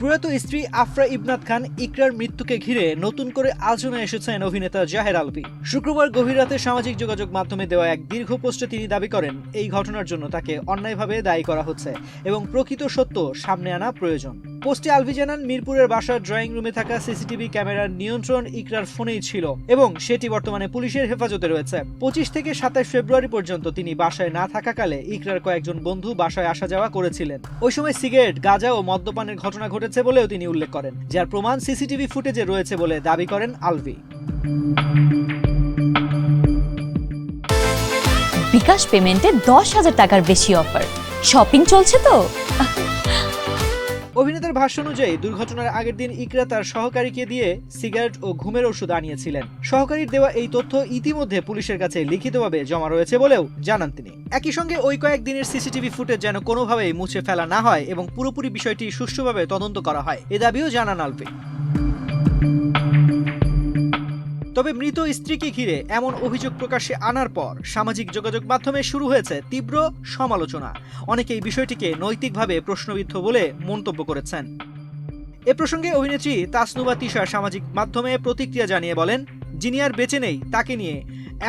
প্রয়াত স্ত্রী আফরা ইবনাত খান ইকরার মৃত্যুকে ঘিরে নতুন করে আলোচনায় এসেছেন অভিনেতা জাহের আলভী। শুক্রবার গভীর রাতে সামাজিক যোগাযোগ মাধ্যমে দেওয়া এক দীর্ঘ পোস্টে তিনি দাবি করেন, এই ঘটনার জন্য তাকে অন্যায়ভাবে দায়ী করা হচ্ছে এবং প্রকৃত সত্য সামনে আনা প্রয়োজন। পোস্টে আলভী জানান, মিরপুরের বাসার ড্রয়িং রুমে থাকা সিসিটিভি ক্যামেরার নিয়ন্ত্রণ ইকরার ফোনেই ছিল এবং সেটি বর্তমানে পুলিশের হেফাজতে রয়েছে। 25 থেকে 27 ফেব্রুয়ারি পর্যন্ত তিনি বাসায় না থাকাকালে ইকরার কয়েকজন বন্ধু বাসায় আসা যাওয়া করেছিলেন। ওই সময় সিগারেট, গাঁজা ও মদ্যপানের ঘটনা ঘটেছে বলেও তিনি উল্লেখ করেন, যার প্রমাণ সিসিটিভি ফুটেজে রয়েছে বলে দাবি করেন আলভী। বিকাশ পেমেন্টে 10,000 টাকার বেশি অফার, শপিং চলছে তো। অভিনেতার ভাষ্য অনুযায়ী দুর্ঘটনার আগের দিন ইকরা তার সহকারীকে দিয়ে সিগারেট ও ঘুমের ওষুধ আনিয়েছিলেন। সহকারীর দেওয়া এই তথ্য ইতিমধ্যে পুলিশের কাছে লিখিতভাবে জমা রয়েছে বলেও জানান তিনি। একই সঙ্গে ওই কয়েকদিনের সিসিটিভি ফুটেজ যেন কোনোভাবেই মুছে ফেলা না হয় এবং পুরোপুরি বিষয়টি সুষ্ঠুভাবে তদন্ত করা হয়, এ দাবিও জানান আলভী। তবে মৃত স্ত্রীকে ঘিরে এমন অভিযোগ প্রকাশ্যে আনার পর সামাজিক যোগাযোগ মাধ্যমে শুরু হয়েছে তীব্র সমালোচনা। অনেকে এই বিষয়টিকে নৈতিকভাবে প্রশ্নবিদ্ধ বলে মন্তব্য করেছেন। এ প্রসঙ্গে অভিনেত্রী তাসনুভা তিশা সামাজিক মাধ্যমে প্রতিক্রিয়া জানিয়ে বলেন, যিনি আর বেঁচে নেই তাকে নিয়ে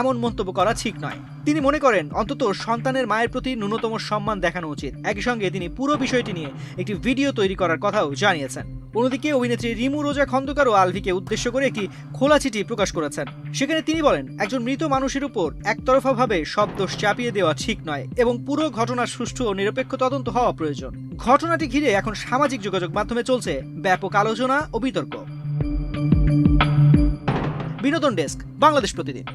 এমন মন্তব্য করা ঠিক নয়। তিনি মনে করেন অন্তত সন্তানের মায়ের প্রতি ন্যূনতম সম্মান দেখানো উচিত। একই সঙ্গে তিনি পুরো বিষয়টি নিয়ে একটি ভিডিও তৈরি করার কথাও জানিয়েছেন। অন্যদিকে অভিনেত্রী রিমু রোজা খন্দকারও আলভীকে উদ্দেশ্য করে একটি খোলা চিঠি প্রকাশ করেছেন। সেখানে তিনি বলেন, একজন মৃত মানুষের উপর একতরফাভাবে সব দোষ চাপিয়ে দেওয়া ঠিক নয় এবং পুরো ঘটনার সুষ্ঠু ও নিরপেক্ষ তদন্ত হওয়া প্রয়োজন। ঘটনাটি ঘিরে এখন সামাজিক যোগাযোগ মাধ্যমে চলছে ব্যাপক আলোচনা ও বিতর্ক। বিনোদন ডেস্ক, বাংলাদেশ প্রতিদিন।